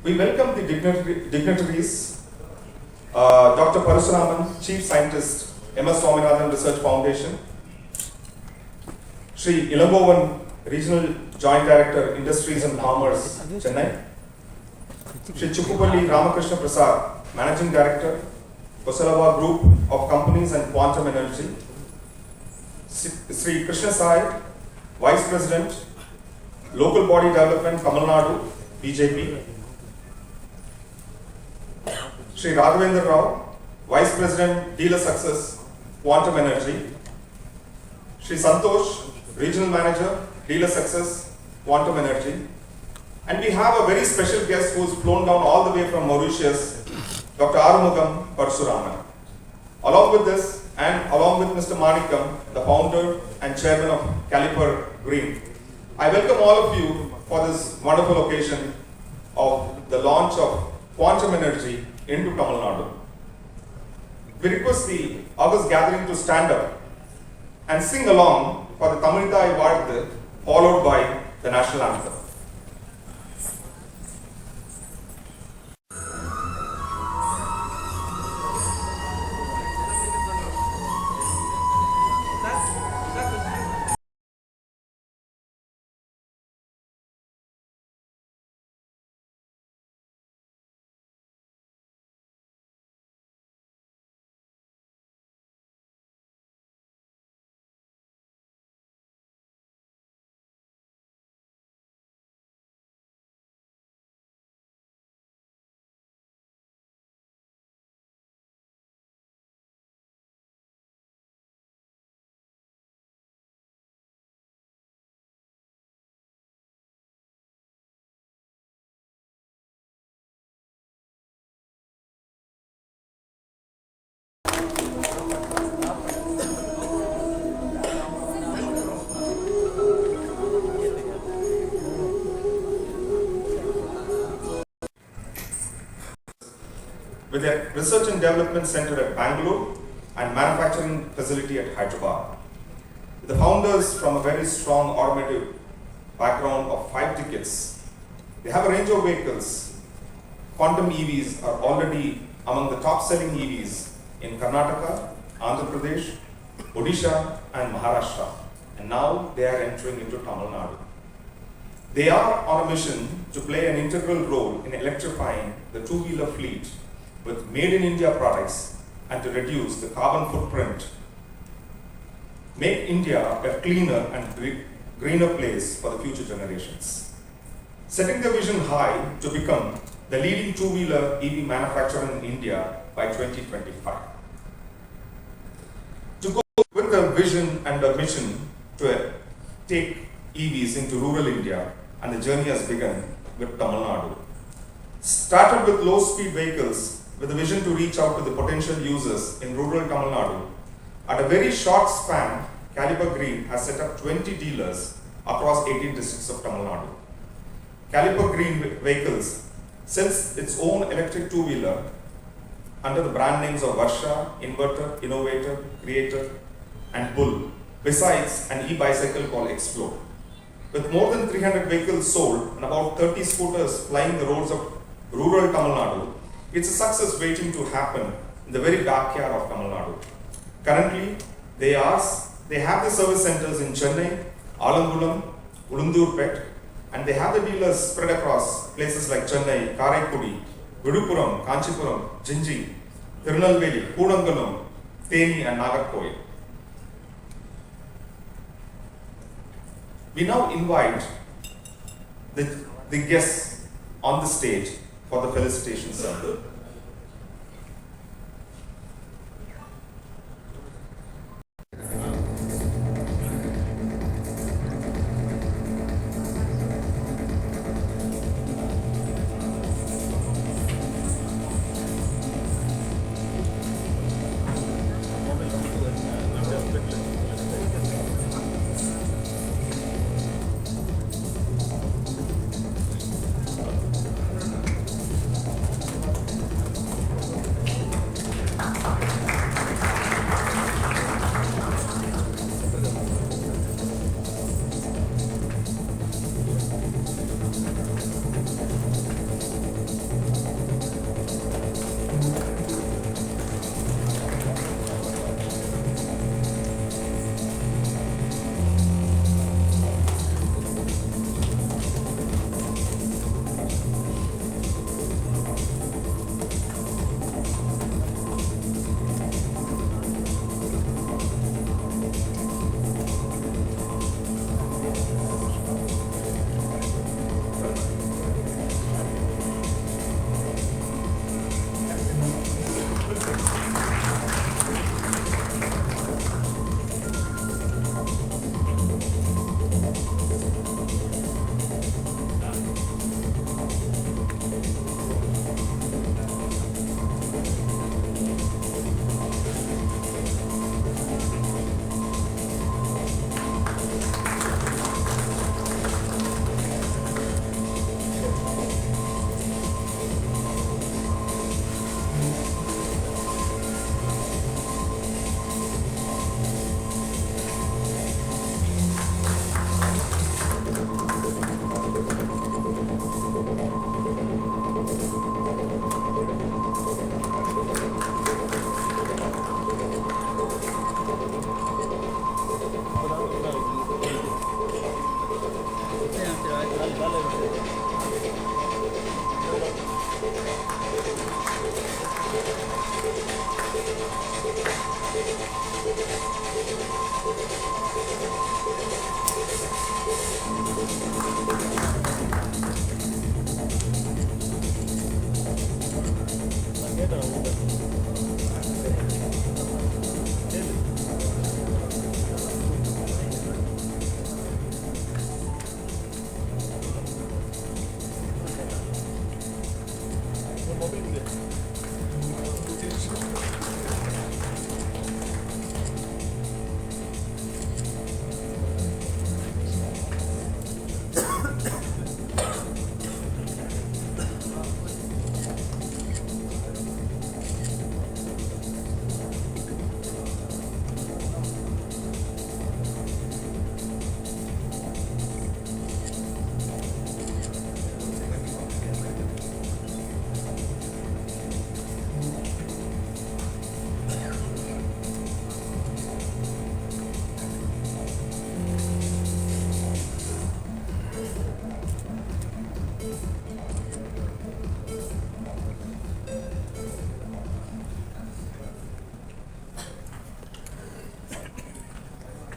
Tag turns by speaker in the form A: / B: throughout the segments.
A: We welcome the dignitaries, Dr. Parasuraman, Chief Scientist, MS Swaminathan Research Foundation, Sri Elangovan, Regional Joint Director, Industries and Commerce, Chennai, Sri Chukkapalli Ramakrishna Prasad, Managing Director, Kusalava Group of Companies and Quantum Energy, Sri Krishna Sai, Vice President, Local Body Development, Tamil Nadu, BJP, Sri Raghavendra Rao, Vice President, Dealer Success, Quantum Energy, Sri Santosh, Regional Manager, Dealer Success, Quantum Energy, and we have a very special guest who has flown down all the way from Mauritius, Dr. Arumugam Parasuraman. Along with this, and along with Mr. Manickam, the founder and chairman of Calliper Green, I welcome all of you for this wonderful occasion of the launch of Quantum Energy into Tamil Nadu. We request the August gathering to stand up and sing along for the Tamil Thai Varthu, followed by the national anthem. With a research and development center at Bangalore and manufacturing facility at Hyderabad. The founders from a very strong automotive background of 5 decades. They have a range of vehicles. Quantum EVs are already among the top selling EVs in Karnataka, Andhra Pradesh, Odisha and Maharashtra. And now they are entering into Tamil Nadu. They are on a mission to play an integral role in electrifying the two-wheeler fleet with made in India products and to reduce the carbon footprint. Make India a cleaner and greener place for the future generations. Setting the vision high to become the leading two-wheeler EV manufacturer in India by 2025. To go with a vision and a mission to take EVs into rural India, and the journey has begun with Tamil Nadu. Started with low-speed vehicles with a vision to reach out to the potential users in rural Tamil Nadu. At a very short span, Calliper Green has set up 20 dealers across 18 districts of Tamil Nadu. Calliper Green Vehicles sells its own electric two-wheeler under the brand names of Varsha, Inverter, Innovator, Creator and Bull, besides an e-bicycle called Explore. With more than 300 vehicles sold and about 30 scooters flying the roads of rural Tamil Nadu, it's a success waiting to happen in the very backyard of Tamil Nadu. Currently, they have the service centers in Chennai, Elangovan, Ulundurpet, and they have the dealers spread across places like Chennai, Karaikudi, Vidupuram, Kanchipuram, Jinji, Tirunelveli, Kudangalam, Theni and Nagarkoil. We now invite the guests on the stage for the felicitation ceremony.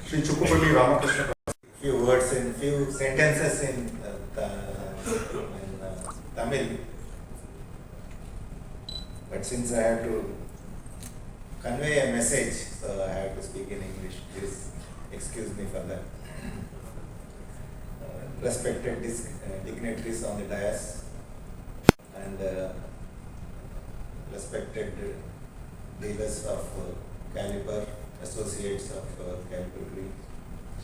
A: Shri Chukkapalli Ramakrishna.
B: Few words in few sentences in Tamil, but since I have to convey a message, so I have to speak in English. Please excuse me for that. Respected dignitaries on the dais and respected dealers of Calliper, associates of Calliper Green,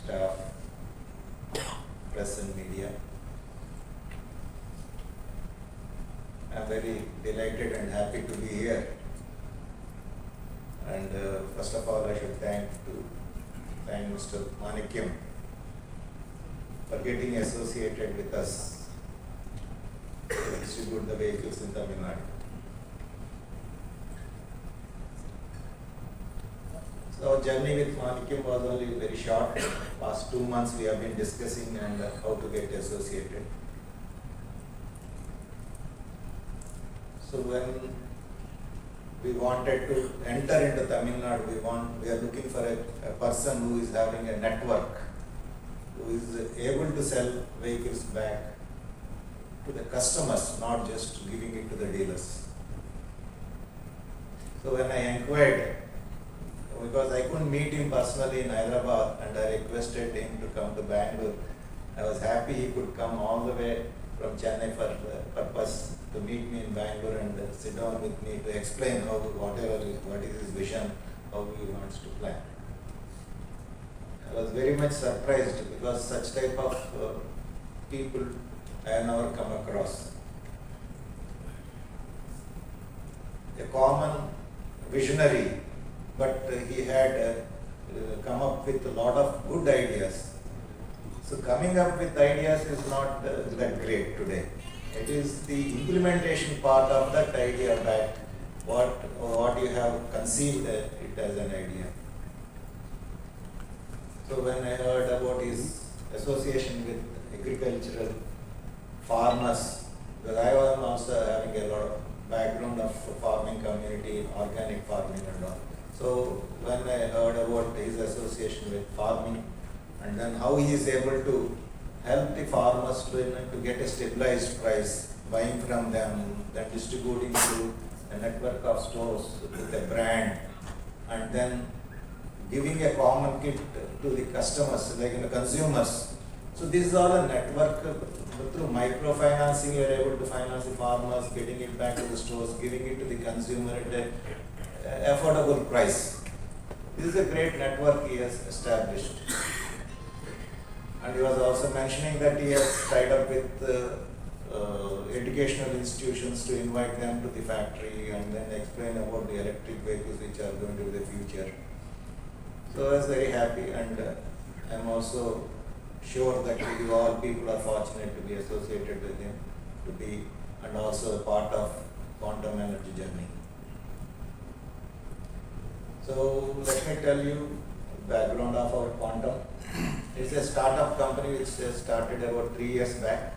B: staff, press and media. I am very delighted and happy to be here. And first of all, I should thank Mr. Manickam for getting associated with us to distribute the vehicles in Tamil Nadu. So our journey with Manickam was only very short. Past 2 months we have been discussing and how to get associated. So when we wanted to enter into Tamil Nadu, we are looking for a person who is having a network, who is able to sell vehicles back to the customers, not just giving it to the dealers. So when I inquired, because I couldn't meet him personally in Hyderabad and I requested him to come to Bangalore, I was happy he could come all the way from Chennai for the purpose to meet me in Bangalore and sit down with me to explain what is his vision, how he wants to plan. I was very much surprised because such type of people I have never come across. A common visionary, but he had come up with a lot of good ideas. So coming up with ideas is not that great today. It is the implementation part of that idea back, what you have conceived it as an idea. So when I heard about his association with agricultural farmers, because I was also having a lot of background of farming community, organic farming and all. So when I heard about his association with farming and then how he is able to help the farmers to get a stabilized price, buying from them, then distributing to a network of stores with a brand, and then giving a common kit to the customers, like the consumers. So this is all a network. Through microfinancing, you are able to finance the farmers, getting it back to the stores, giving it to the consumer at an affordable price. This is a great network he has established. And he was also mentioning that he has tied up with educational institutions to invite them to the factory and then explain about the electric vehicles which are going to be the future. So I was very happy, and I am also sure that you all people are fortunate to be associated with him, to be and also a part of quantum energy journey. So let me tell you background of our quantum. It's a startup company which started about 3 years back.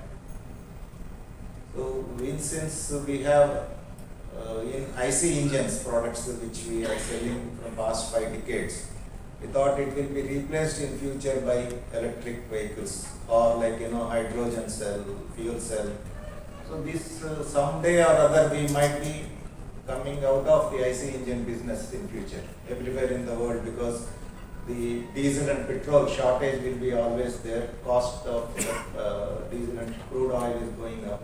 B: So since we have in IC engines products which we are selling from past 5 decades, we thought it will be replaced in future by electric vehicles or like hydrogen cell, fuel cell. So this someday or other we might be coming out of the IC engine business in future everywhere in the world, because the diesel and petrol shortage will be always there. Cost of diesel and crude oil is going up.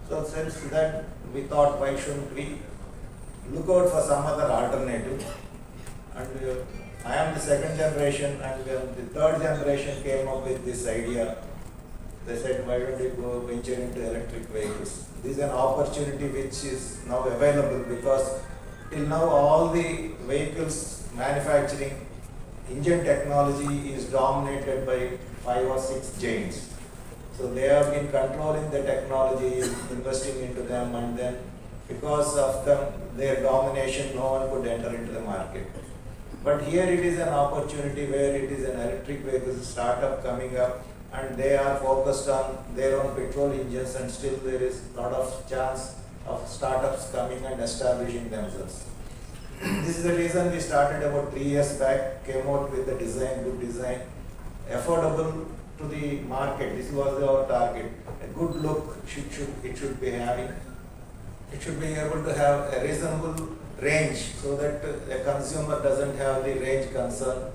B: So So since then, we thought why shouldn't we look out for some other alternative. And I am the second generation, and the third generation came up with this idea. They said, why don't you go venture into electric vehicles? This is an opportunity which is now available because till now all the vehicles manufacturing engine technology is dominated by 5 or 6 giants. So they have been controlling the technology, investing into them, and then because of their domination, no one could enter into the market. But here it is an opportunity where it is an electric vehicle startup coming up, and they are focused on their own petrol engines, and still there is a lot of chance of startups coming and establishing themselves. This is the reason we started about 3 years back, came out with the design, good design, affordable to the market. This was our target. A good look it should be having. It should be able to have a reasonable range so that a consumer doesn't have the range concern.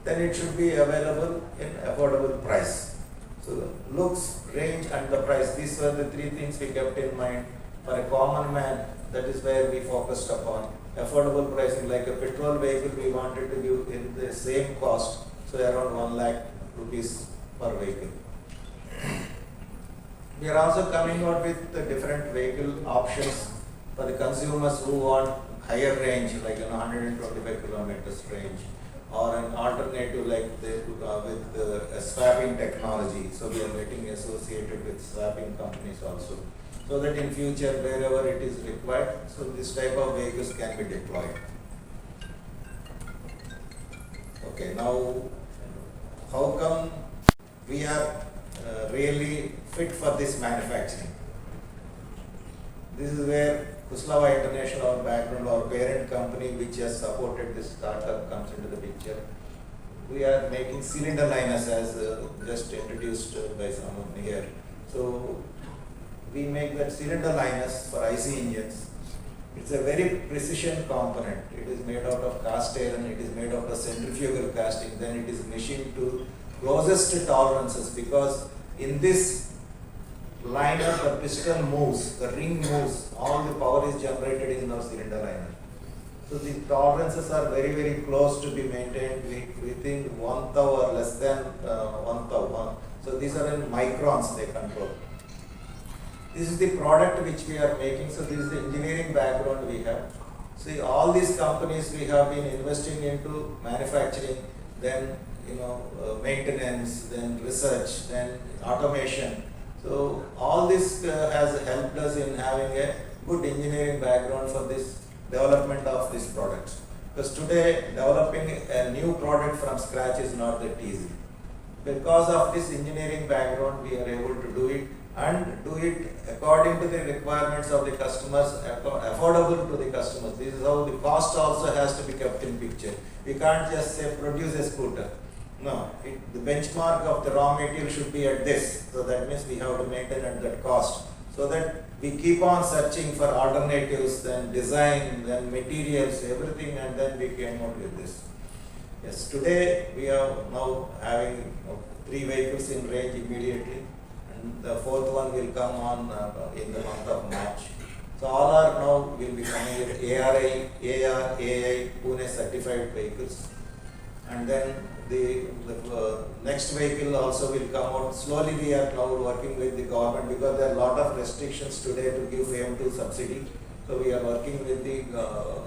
B: Then it should be available in affordable price. So looks, range and the price, these were the 3 things we kept in mind. For a common man, that is where we focused upon. Affordable pricing, like a petrol vehicle, we wanted to give in the same cost, so around 1 lakh rupees per vehicle. We are also coming out with the different vehicle options for the consumers who want higher range, like 125 kilometers range, or an alternative like with swapping technology. So we are getting associated with swapping companies also, so that in future wherever it is required, so this type of vehicles can be deployed. Okay, now how come we are really fit for this manufacturing? This is where Kusalava International, our background, our parent company which has supported this startup, comes into the picture. We are making cylinder liners, as just introduced by someone here. So we make that cylinder liners for IC engines. It's a very precision component. It is made out of cast iron, it is made out of centrifugal casting, then it is machined to closest tolerances, because in this liner the piston moves, the ring moves, all the power is generated in our cylinder liner. So the tolerances are very, very close to be maintained within 1 thou or less than 1 thou. So these are in microns they control. This is the product which we are making. So this is the engineering background we have. See, all these companies we have been investing into manufacturing, then maintenance, then research, then automation. So all this has helped us in having a good engineering background for this development of these products. Because today developing a new product from scratch is not that easy. Because of this engineering background, we are able to do it, and do it according to the requirements of the customers, affordable to the customers. This is how the cost also has to be kept in picture. We can't just say produce a scooter. No, the benchmark of the raw material should be at this. So that means we have to maintain at that cost. So that we keep on searching for alternatives, then design, then materials, everything, and then we came out with this. Yes, today we are now having 3 vehicles in range immediately, and the 4th one will come on in the month of March. So all are now will be coming with AR/AI Pune certified vehicles, and then the next vehicle also will come out. Slowly we are now working with the government, because there are a lot of restrictions today to give FAME 2 subsidy. So we are working with the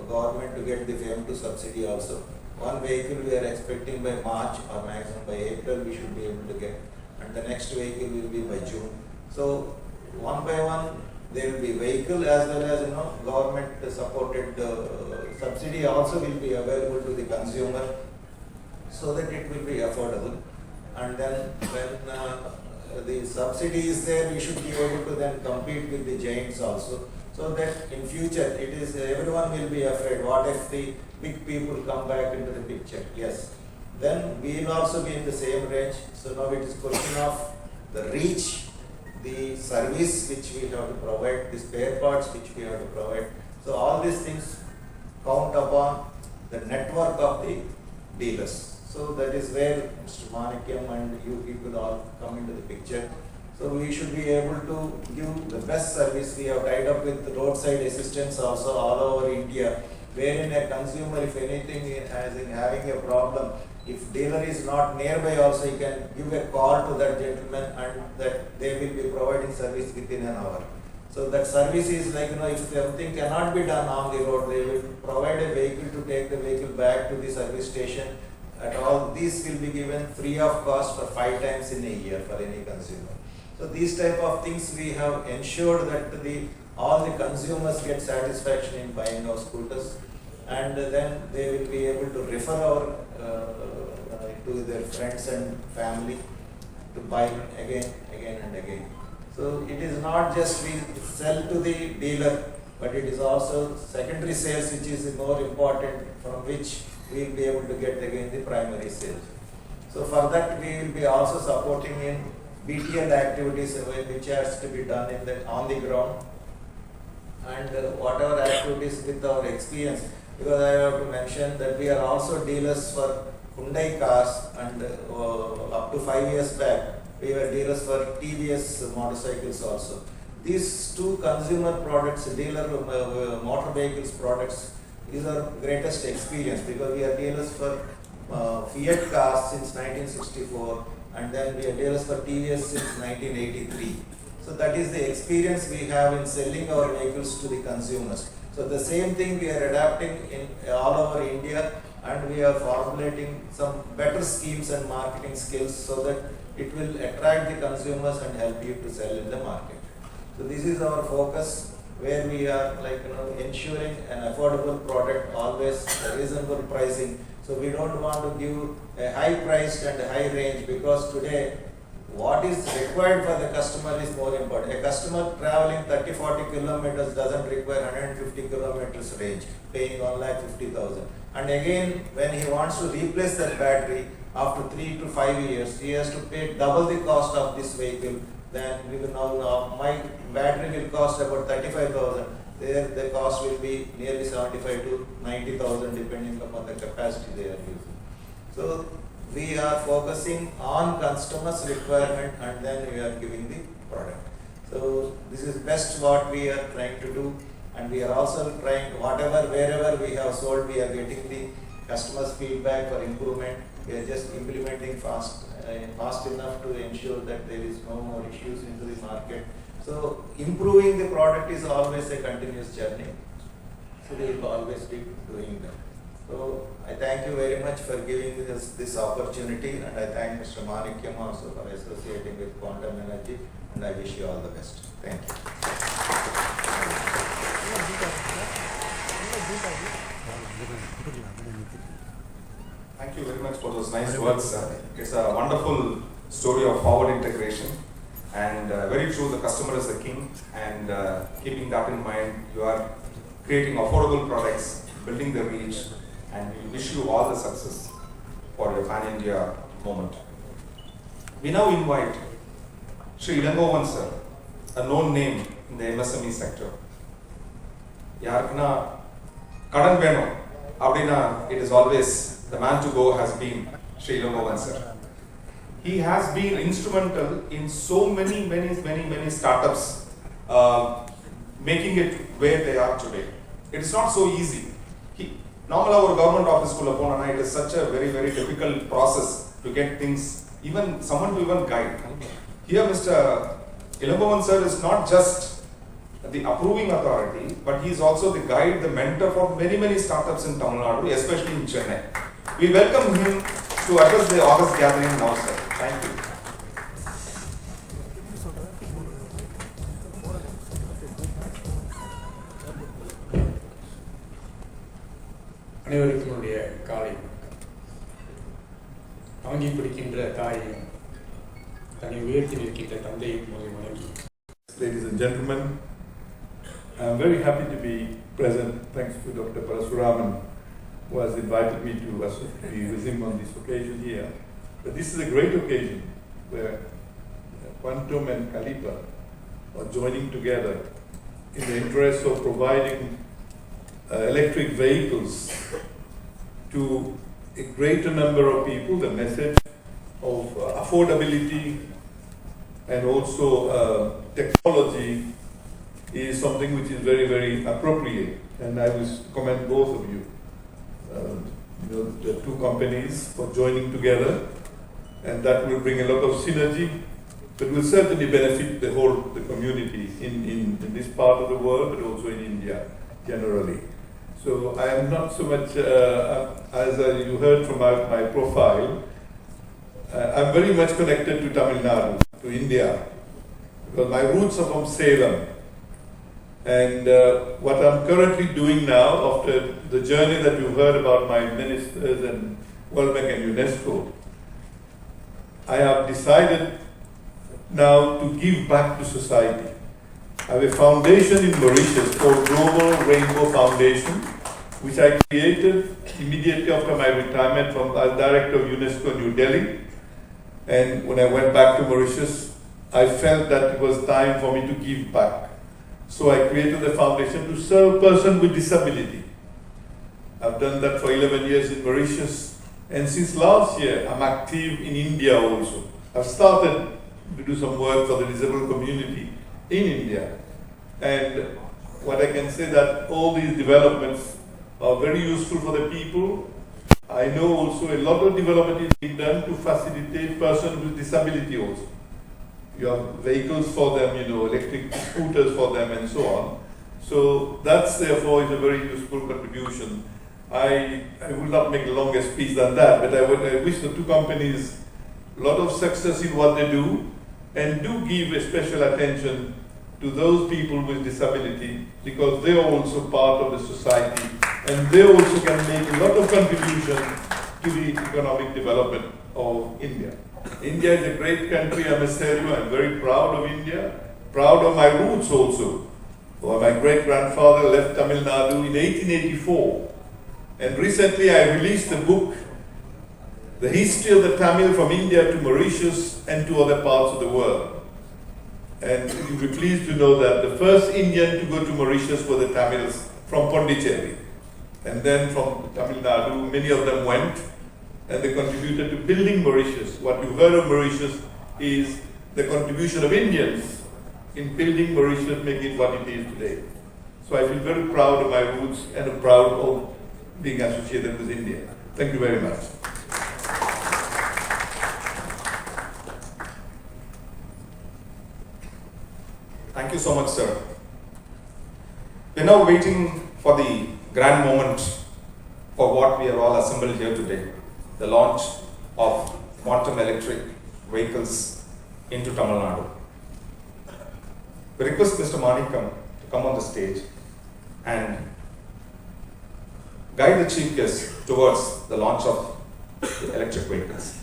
B: government to get the FAME 2 subsidy also. One vehicle we are expecting by March, or maximum by April we should be able to get, and the next vehicle will be by June. So one by one there will be vehicle as well as government supported subsidy also will be available to the consumer, so that it will be affordable. And then when the subsidy is there, we should be able to then compete with the giants also, so that in future it is everyone will be afraid, what if the big people come back into the picture? Yes, then we will also be in the same range. So now it is question of the reach, the service which we have to provide, the spare parts which we have to provide. So all these things count upon the network of the dealers. So that is where Mr. Manickam and you people all come into the picture. So we should be able to give the best service. We have tied up with roadside assistance also all over India, wherein a consumer, if anything having a problem, if dealer is not nearby also, he can give a call to that gentleman and that they will be providing service within an hour. So that service is like, if everything cannot be done on the road, they will provide a vehicle to take the vehicle back to the service station. At all, these will be given free of cost for 5 times in a year for any consumer. So these type of things we have ensured that all the consumers get satisfaction in buying our scooters, and then they will be able to refer to their friends and family to buy again and again. So it is not just we sell to the dealer, but it is also secondary sales which is more important, from which we will be able to get again the primary sales. So for that we will be also supporting in BTL activities which has to be done on the ground, and whatever activities with our experience, because I have to mention that we are also dealers for Hyundai cars, and up to 5 years back we were dealers for TVS motorcycles also. These two consumer products, dealer motor vehicles products, is our greatest experience, because we are dealers for Fiat cars since 1964, and then we are dealers for TVS since 1983. So that is the experience we have in selling our vehicles to the consumers. So the same thing we are adapting in all over India, and we are formulating some better schemes and marketing skills so that it will attract the consumers and help you to sell in the market. So this is our focus, where we are ensuring an affordable product, always reasonable pricing. So we don't want to give a high priced and high range, because today what is required for the customer is more important. A customer traveling 30-40 kilometers doesn't require 150 kilometers range, paying 1,50,000. And again, when he wants to replace that battery after 3 to 5 years, he has to pay double the cost of this vehicle. Then we will now my battery will cost about 35,000. There the cost will be nearly 75 to 90,000 depending upon the capacity they are using. So we are focusing on customers' requirement, and then we are giving the product. So this is best what we are trying to do, and we are also trying wherever we have sold, we are getting the customers' feedback for improvement. We are just implementing fast enough to ensure that there is no more issues into the market. So improving the product is always a continuous journey. So we will always be doing that. So I thank you very much for giving us this opportunity, and I thank Mr. Manickam also for associating with Quantum Energy, and I wish you all the best. Thank you.
A: Thank you very much for those nice words. It's a wonderful story of forward integration, and very true, the customer is the king, and keeping that in mind, you are creating affordable products, building the reach, and we wish you all the success for your Pan India moment. We now invite Sri Elangovan sir, a known name in the MSME sector. Yarkana Kadan Veno, Abdina, it is always the man to go has been Sri Elangovan sir. He has been instrumental in so many startups, making it where they are today. It is not so easy. Normally, our government office it is such a very difficult process to get things, even someone to even guide. Here, Mr. Elangovan sir is not just the approving authority, but he is also the guide, the mentor for many startups in Tamil Nadu, especially in Chennai. We welcome him to address the August gathering now, sir. Thank you.
C: அனைவருக்கும் காலை தாங்கி பிடிக்கின்ற தாயையும் தன்னை உயர்த்தி நிற்கின்ற தந்தையும் வணங்கி.
D: Ladies and gentlemen, I am very happy to be present, thanks to Dr. Parasuraman, who has invited me to be with him on this occasion here. But this is a great occasion where Quantum and Calliper are joining together in the interest of providing electric vehicles to a greater number of people, the message of affordability and also technology is something which is very, very appropriate. And I will commend both of you. The two companies for joining together, and that will bring a lot of synergy, but will certainly benefit the community in this part of the world, but also in India generally. So I am not so much, as you heard from my profile, I'm very much connected to Tamil Nadu, to India, because my roots are from Salem. And what I'm currently doing now, after the journey that you heard about my ministers and World Bank and UNESCO, I have decided now to give back to society. I have a foundation in Mauritius called Global Rainbow Foundation, which I created immediately after my retirement as Director of UNESCO New Delhi. And when I went back to Mauritius, I felt that it was time for me to give back. So I created the foundation to serve persons with disability. I've done that for 11 years in Mauritius, and since last year I'm active in India also. I've started to do some work for the disabled community in India. And what I can say that all these developments are very useful for the people. I know also a lot of development is being done to facilitate persons with disability also. You have vehicles for them, electric scooters for them and so on. So that's therefore is a very useful contribution. I will not make a longer speech than that, but I wish the two companies a lot of success in what they do, and do give a special attention to those people with disability, because they are also part of the society, and they also can make a lot of contribution to the economic development of India. India is a great country, I must tell you. I'm very proud of India, proud of my roots also. Well, my great-grandfather left Tamil Nadu in 1884, and recently I released a book, The History of the Tamil from India to Mauritius and to other parts of the world. And you'll be pleased to know that the first Indian to go to Mauritius were the Tamils from Pondicherry. And then from Tamil Nadu, many of them went, and they contributed to building Mauritius. What you heard of Mauritius is the contribution of Indians in building Mauritius, making it what it is today. So I feel very proud of my roots and proud of being associated with India. Thank you very much.
A: Thank you so much, sir. We're now waiting for the grand moment for what we are all assembled here today, the launch of quantum electric vehicles into Tamil Nadu. We request Mr. Manickam to come on the stage and guide the chief guest towards the launch of the electric vehicles.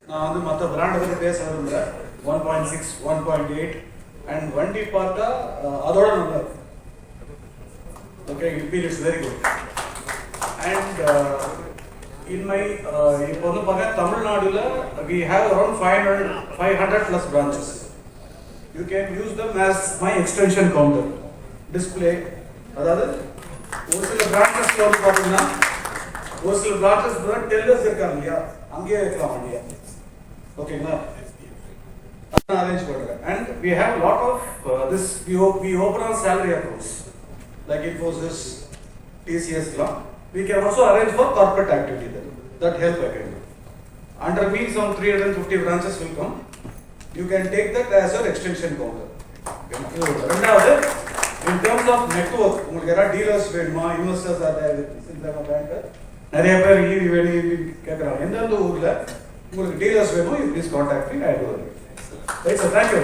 E: நான் வந்து மற்ற பிராண்டை பற்றி பேசுறது 1.6, 1.8 and வண்டி பார்த்தா அதோட நல்லா இருக்கு. Okay, it feels very good. And in my இப்போ வந்து பாருங்க தமிழ்நாடுல we have around 500 plus branches. You can use them as my extension counter. Display அதாவது ஒரு சில branchesல வந்து பாத்தீங்கன்னா ஒரு சில branches tellers இருக்காங்க இல்லையா அங்கேயே வைக்கலாம் வண்டியா ஓகேங்களா arrange பண்றேன் and we have lot of this we open on salary accounts like Infosys TCS லாம் we can also arrange for corporate activity there. That help I can do. Under me some 350 branches will come. You can take that as your extension counter. ரெண்டாவது in terms of network உங்களுக்கு யாரா dealers வேணுமா investors R இந்த bank நிறைய பேர் EV வேணும் கேக்குறாங்க எந்தெந்த ஊர்ல உங்களுக்கு டீலர்ஸ் வேணும் you please contact me I do it. Right sir, thank you.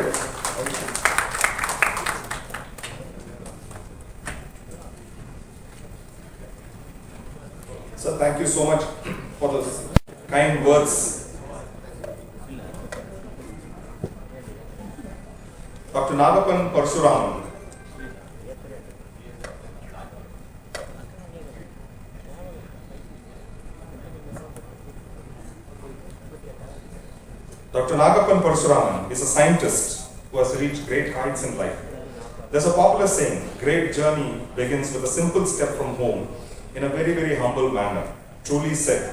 A: So thank you so much for those kind words. Dr. Nagapan Parasuraman. Dr. Nagapan Parasuraman is a scientist who has reached great heights in life. There's a popular saying, great journey begins with a simple step from home in a very, very humble manner. Truly said,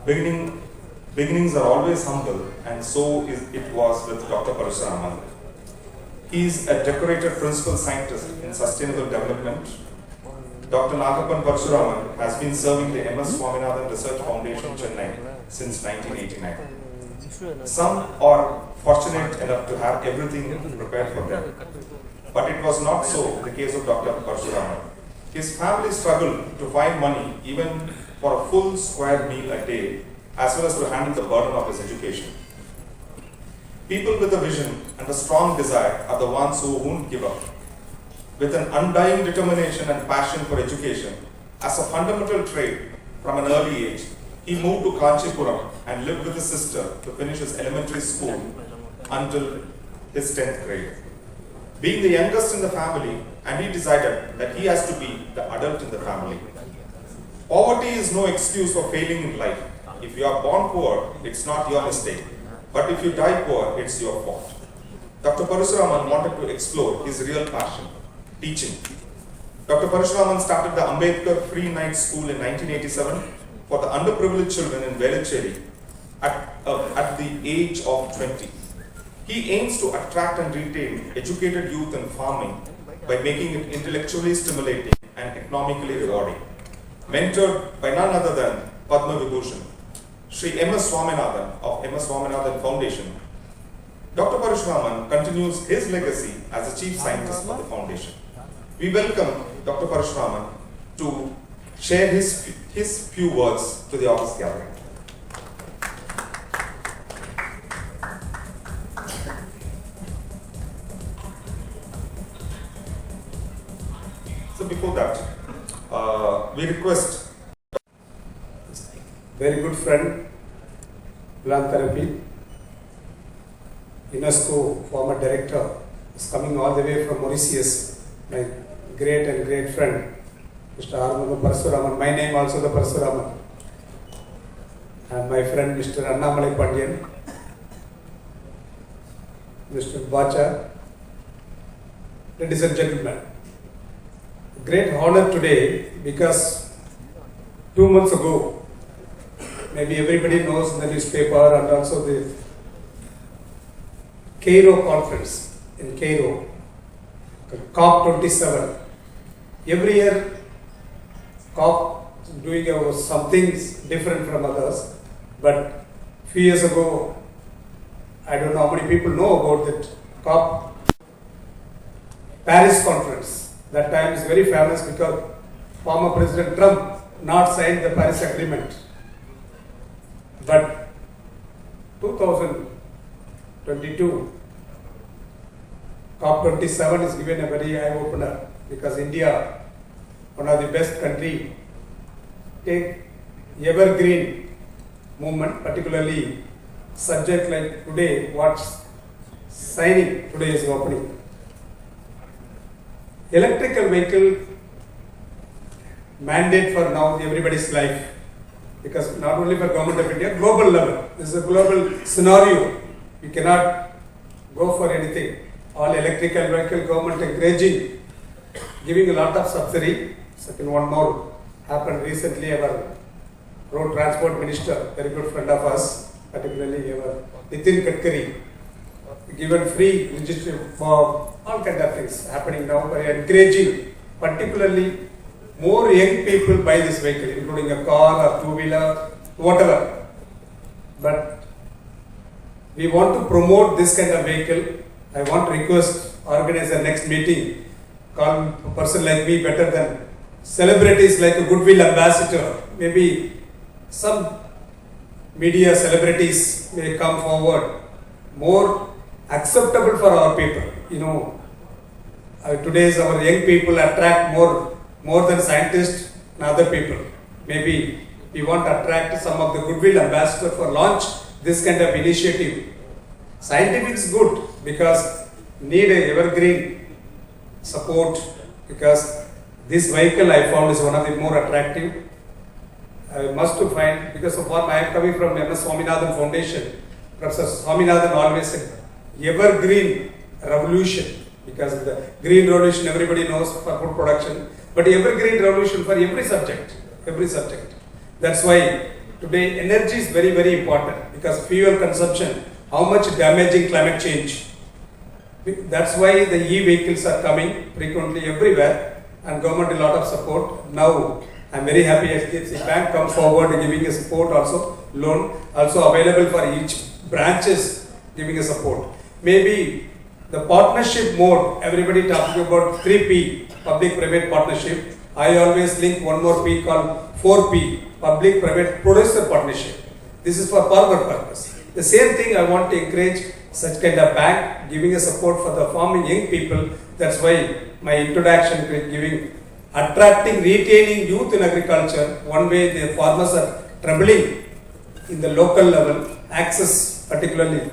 A: beginnings are always humble, and so it was with Dr. Parasuraman. He is a decorated principal scientist in sustainable development. Dr. Nagapan Parasuraman has been serving the MS Swaminathan Research Foundation, Chennai, since 1989. Some are fortunate enough to have everything prepared for them, but it was not so in the case of Dr. Parasuraman. His family struggled to find money even for a full square meal a day, as well as to handle the burden of his education. People with a vision and a strong desire are the ones who won't give up. With an undying determination and passion for education as a fundamental trait from an early age, he moved to Kanchipuram and lived with his sister to finish his elementary school until his 10th grade. Being the youngest in the family, and he decided that he has to be the adult in the family. Poverty is no excuse for failing in life. If you are born poor, it's not your mistake. But if you die poor, it's your fault. Dr. Parasuraman wanted to explore his real passion, teaching. Dr. Parasuraman started the Ambedkar Free Night School in 1987 for the underprivileged children in Velachery at the age of 20. He aims to attract and retain educated youth in farming by making it intellectually stimulating and economically rewarding. Mentored by none other than Padma Vibhushan, Sri M.S. Swaminathan of M.S. Swaminathan Foundation, Dr. Parasuraman continues his legacy as the chief scientist of the foundation. We welcome Dr. Parasuraman to share his few words to the office gathering. So before that, we request
F: very good friend, philanthropy, UNESCO former director, is coming all the way from Mauritius, my great and great friend, Mr. Parasuraman, my name also the Parasuraman, and my friend Mr. Annamalai Pandian, Mr. Bacha, ladies and gentlemen, great honor today because 2 months ago, maybe everybody knows in the newspaper and also the Cairo conference in Cairo, COP27. Every year, COP is doing some things different from others, but few years ago, I don't know how many people know about that COP Paris conference. That time is very famous because former President Trump not signed the Paris Agreement. But 2022, COP27 is given a very eye-opener because India, one of the best country, take evergreen movement, particularly subject like today, what's signing today is opening. Electrical vehicle mandate for now everybody's life. because not only for government of India, global level. This is a global scenario. You cannot go for anything. All electrical vehicle government encouraging, giving a lot of subsidy. Second one more happened recently. Our road transport minister, very good friend of us, particularly our Nitin Gadkari, given free registration for all kind of things happening now. We are encouraging, particularly more young people buy this vehicle, including a car or two-wheeler, whatever. But we want to promote this kind of vehicle. I want to request, organize a next meeting, call a person like me better than celebrities like a goodwill ambassador. Maybe some media celebrities may come forward, more acceptable for our people. You know, today's our young people attract more than scientists and other people. Maybe we want to attract some of the goodwill ambassador for launch this kind of initiative. Scientific is good because need a evergreen support, because this vehicle I found is one of the more attractive. I must to find, because of what I am coming from MS Swaminathan Foundation. Professor Swaminathan always said evergreen revolution, because the green revolution everybody knows for food production, but evergreen revolution for every subject. That's why today energy is very, very important, because fuel consumption, how much damaging climate change. That's why the e-vehicles are coming frequently everywhere, and government a lot of support. Now I am very happy HDFC Bank come forward giving a support also, loan also available for each branches, giving a support. Maybe the partnership mode, everybody talking about 3P, public-private partnership. I always link one more P called 4P, public-private producer partnership. This is for farmer purpose. The same thing I want to encourage such kind of bank, giving a support for the farming young people. That's why my introduction giving, attracting, retaining youth in agriculture. One way the farmers are troubling in the local level, access particularly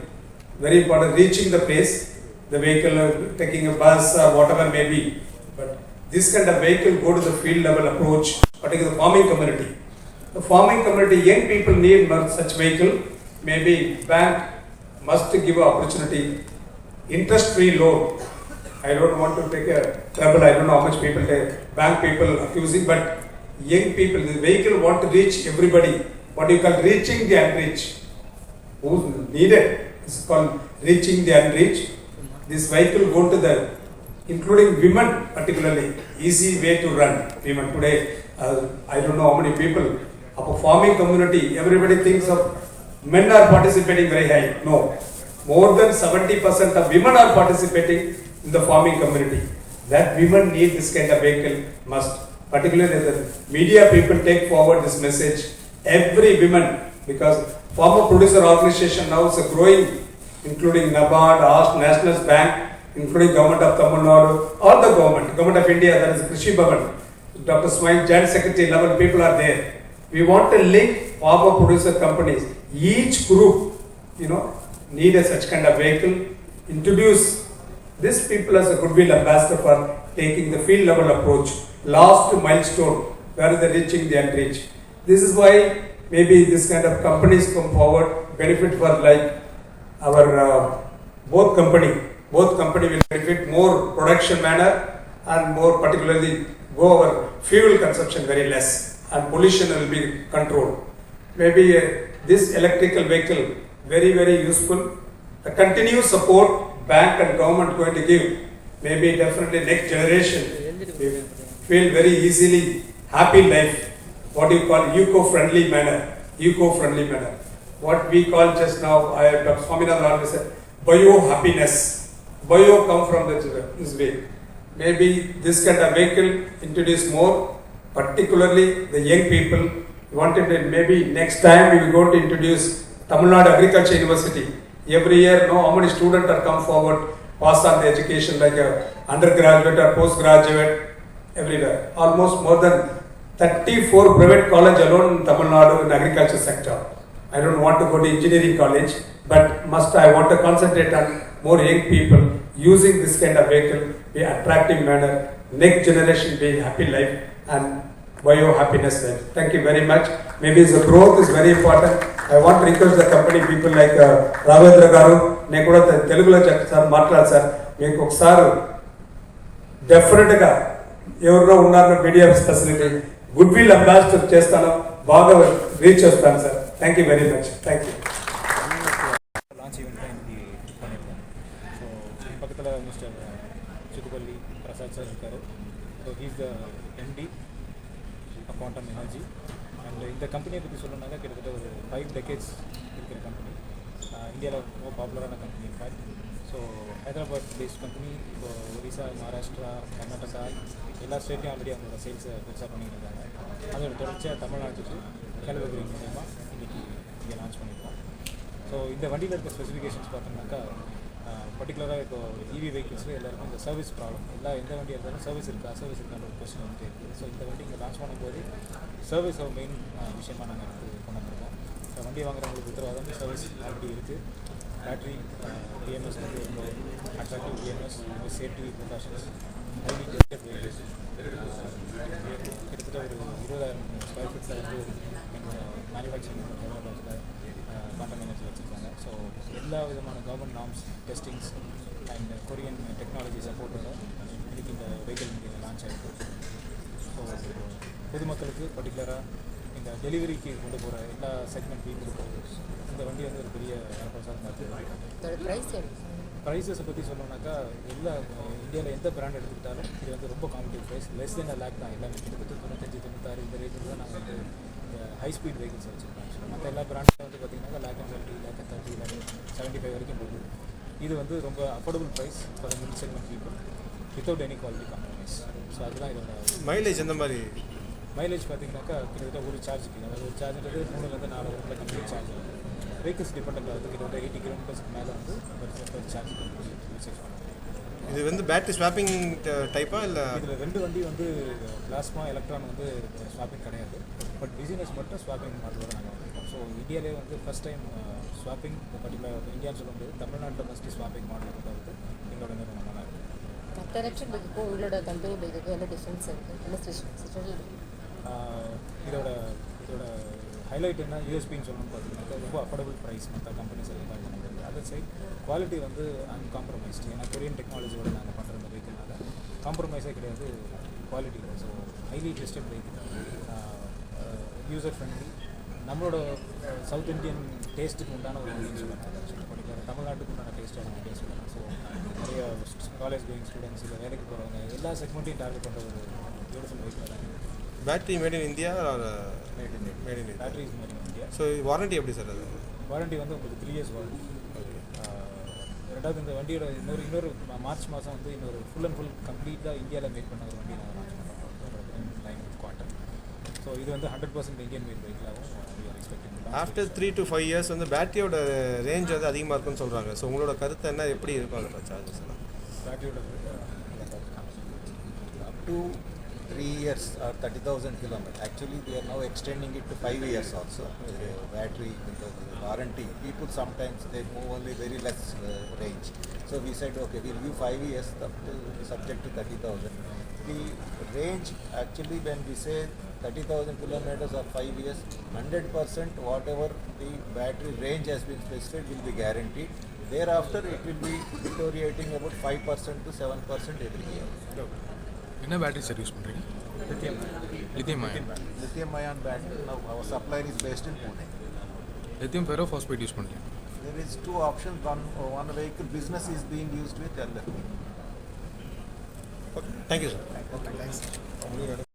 F: very important, reaching the place, the vehicle, taking a bus or whatever may be. But this kind of vehicle go to the field level approach, particularly the farming community. The farming community, young people need such vehicle. Maybe bank must give opportunity, interest-free loan. I don't want to take a trouble. I don't know how much people take, bank people accusing, but young people, the vehicle want to reach everybody. What you call reaching the unreached. Who's needed? It's called reaching the unreached. This vehicle go to the, including women particularly, easy way to run. Women today, I don't know how many people, of a farming community, everybody thinks of men are participating very high. No, more than 70% of women are participating in the farming community. That women need this kind of vehicle must. Particularly the media people take forward this message. Every woman, because farmer producer organization now is growing, including NABARD, AST, National Bank, including government of Tamil Nadu, all the government of India, that is Krishi Bhavan, Dr. Swain, Joint Secretary level people are there. We want to link farmer producer companies. Each group, need a such kind of vehicle. Introduce these people as a goodwill ambassador for taking the field level approach. Last milestone, where they reaching the unreached. This is why maybe this kind of companies come forward, benefit for like our both company will benefit more production manner and more particularly go our fuel consumption very less and pollution will be controlled. Maybe this electrical vehicle very, very useful. The continuous support bank and government going to give, maybe definitely next generation feel very easily happy life. What you call eco-friendly manner. What we call just now, Dr. Swaminathan always said, bio-happiness. Bio come from this way. Maybe this kind of vehicle introduce more, particularly the young people. Wanted to maybe next time we will go to introduce Tamil Nadu Agriculture University. Every year, how many students are come forward, pass on the education like a undergraduate or postgraduate, everywhere. Almost more than 34 private college alone in Tamil Nadu in agriculture sector. I don't want to go to engineering college, but I want to concentrate on more young people using this kind of vehicle, be attractive manner, next generation be happy life, and bio-happiness life. Thank you very much. Maybe the growth is very important. I want to request the company people like Ravendra Garu, నేను కూడా తెలుగులో sir మాట్లాడాలి sir. మీకు ఒకసారి డెఫినెట్గా ఎవరిలో ఉన్నారు media facility good will ambassador చేస్తాను, బాగా రీచ్ చేస్తాను sir. Thank you very much. Thank you.
G: launch event இன்னைக்கு பண்ணியிருக்கோம். ஸோ பக்கத்தில் மிஸ்டர் Chukkapalli Prasad சார் இருக்கார். So he's the MD quantum energy. And இந்த கம்பெனியை பற்றி சொல்லணும்னாக்கா கிட்டத்தட்ட ஒரு 5 decades இருக்கிற கம்பெனி. இந்தியாவில் ரொம்ப பாப்புலரான company in fact. So Hyderabad based company இப்போ ஒரிசா, மகாராஷ்டிரா, கர்நாடகா எல்லா ஸ்டேட்லையும் ஆல்ரெடி அவங்களோட சேல்ஸை பெருசாக பண்ணிட்டு இருக்காங்க. அதோட தொடர்ச்சியாக தமிழ்நாட்டுக்கு Calliper Green மூலமா இன்றைக்கி இங்கே லான்ச் பண்ணியிருக்கோம். ஸோ இந்த வண்டியில் இருக்க ஸ்பெசிஃபிகேஷன்ஸ் பார்த்தோம்னாக்கா பர்டிகுலராக இப்போ இவி வெஹிக்கிள்ஸில் எல்லாருக்கும் இந்த சர்வீஸ் ப்ராப்ளம் எந்த வண்டியாக இருந்தாலும் சர்வீஸ் இருக்கான்ற ஒரு கொஸ்டின் வந்துட்டு இருக்குது. ஸோ இந்த வண்டி இங்கே லான்ச் பண்ணும்போது சர்வீஸ் ஒரு மெயின் விஷயமாக நாங்கள் எடுத்து கொண்டு வந்திருக்கோம். ஸோ வண்டி வாங்குறவங்களுக்கு உத்தரவாதம் சர்வீஸ் ஆல்ரெடி இருக்குது. பேட்ரி பிஎம்எஸ் வந்து ரொம்ப attractive BMS, safety precautions, highly tested vehicles. கிட்டத்தட்ட ஒரு 20,000 ஸ்கொயர் ஃபீட்டில் வந்து எங்களோட மேனுஃபேக்சரிங் ஹைதராபாத்தில் குவாண்டம் எனர்ஜி வச்சுருக்காங்க. ஸோ எல்லா விதமான government norms, testings and Korean technology சப்போர்ட்டோட இன்றைக்கி இந்த வெஹிக்கிள் இங்கே லான்ச் ஆகிருக்கு. ஸோ பொதுமக்களுக்கு பர்டிகுலராக இந்த டெலிவரிக்கு கொண்டு போகிற எல்லா செக்மெண்ட் பீப்புளுக்கும் இந்த வண்டி வந்து ஒரு பெரிய வரப்பிரசாதமாக இருக்குது. ப்ரைஸஸை பற்றி சொல்லணும்னாக்கா எல்லா இந்தியாவில் எந்த பிராண்ட் எடுத்துக்கிட்டாலும் இது வந்து ரொம்ப competitive price. Less than $1 lakh தான். எல்லாமே கிட்டத்தட்ட 95-96 இந்த ரேஞ்சில் தான் நாங்கள் வந்து இந்த ஹை ஸ்பீட் வெஹிக்கிள்ஸ் வச்சுருக்கோம். ஸோ மற்ற எல்லா பிராண்ட்ஸும் வந்து பார்த்திங்கன்னா $1,20,000, $1,30,000, $75,000 வரைக்கும் போகுது. இது வந்து ரொம்ப affordable price for middle segment people without any quality compromise. So அதுதான் இதோட
H: மைலேஜ் எந்த மாதிரி?
G: மைலேஜ் பார்த்தீங்கன்னாக்கா கிட்டத்தட்ட ஒரு சார்ஜுக்கு, அதாவது ஒரு சார்ஜுன்றது 3-4 வரைக்கும் கம்ப்ளீட் சார்ஜ் ஆகும். வெஹிக்கிள்ஸ் டிபெண்ட் ஆகுது. கிட்டத்தட்ட 80 கிலோமீட்டர்ஸ்க்கு மேலே வந்து சார்ஜ் யூசேஜ் பண்ணுவோம்.
H: இது வந்து பேட்டரி ஸ்வாப்பிங் டைப்பா இல்லை?
G: இதில் 2 வண்டி வந்து பிளாஸ்மா, எலக்ட்ரான் வந்து ஸ்வாப்பிங் கிடையாது. பட் பிசினஸ் மட்டும் ஸ்வாப்பிங் மாடலோட நாங்கள் வந்திருக்கோம். ஸோ இந்தியாவிலே வந்து ஃபஸ்ட் டைம் ஸ்வாப்பிங் பர்டிகுலர் இந்தியான்னு சொல்ல முடியாது, தமிழ்நாட்டில் ஃபஸ்ட்டு ஸ்வாப்பிங் மாடல் வந்து எங்களோட நிறுவனம் தான் இருக்குது.
I: மற்ற எலக்ட்ரிக் பைக்குக்கும் உங்களோட கம்பெனி பைக்குக்கும் என்ன டிஃப்ரென்ஸ் இருக்குது? என்ன ஸ்பெஷல்?
G: இதோட ஹைலைட் என்ன யூஎஸ்பின்னு சொல்லணும்னு பார்த்தீங்கன்னா ரொம்ப அஃபோர்டபுள் ப்ரைஸ் மற்ற கம்பெனிஸ் எல்லாம் பண்ணுறது. அதர் சைட் குவாலிட்டி வந்து அன்காம்ப்ரமைஸ்டு. ஏன்னா கொரியன் டெக்னாலஜியோட நாங்கள் பண்ணுற இந்த வெஹிக்கிள்னால காம்ப்ரமைஸே கிடையாது குவாலிட்டியில். So highly tested vehicle, user friendly, நம்மளோட சவுத் இந்தியன் டேஸ்ட்டுக்கு உண்டான ஒரு வண்டின்னு சொல்லலாம். தமிழ்நாட்டுக்கு உண்டான டேஸ்ட்டான வண்டின்னு சொல்லலாம். ஸோ நிறைய காலேஜ் கோயிங் ஸ்டூடெண்ட்ஸ் இல்லை வேலைக்கு போகிறவங்க எல்லா செக்மெண்ட்டையும் டார்கெட் பண்ணுற ஒரு பியூட்டிஃபுல் வெஹிக்கிள் தான்.
H: Battery made in India?
G: Made in India. Battery is made in India.
H: So warranty எப்படி சார்? அது
G: வாரண்டி வந்து உங்களுக்கு 3 years வாரண்டி. ரெண்டாவது இந்த வண்டியோட இன்னொரு மார்ச் மாதம் வந்து இன்னொரு ஃபுல் அண்ட் ஃபுல் கம்ப்ளீட்டாக இந்தியாவில் மேட் பண்ண ஒரு வண்டி நாங்கள் லான்ச் பண்ணுறோம், லைன் வித் குவாண்டம். ஸோ இது வந்து 100% இந்தியன் மேட் வெஹிக்கிளாகவும் எக்ஸ்பெக்டிங்.
H: ஆஃப்டர் 3 to 5 years வந்து பேட்டரியோட ரேஞ்ச் வந்து அதிகமாக இருக்குன்னு சொல்கிறாங்க. ஸோ உங்களோட கருத்து என்ன, எப்படி இருக்கும் அதோட சார்ஜஸ் எல்லாம்?
G: பேட்டரியோட
B: Up to 3 years or 30,000 kilometers. Actually, we are now extending it to 5 years also. Battery, because of the warranty. People sometimes they move only very less range. So we said, okay, we'll give 5 years subject to 30,000. The range actually, when we say 30,000 kilometers or 5 years, 100% whatever the battery range has been specified will be guaranteed. Thereafter, it will be deteriorating about 5% to 7% every year.
J: என்ன battery sir use பண்ணுறீங்க? Lithium
B: Lithium-ion battery. Now our supplier is based in Pune.
J: Lithium ferrophosphate use பண்ணுறீங்க?
B: There is 2 options. One vehicle business is being used with LFP.
H: Thank you sir.
B: Okay, thanks.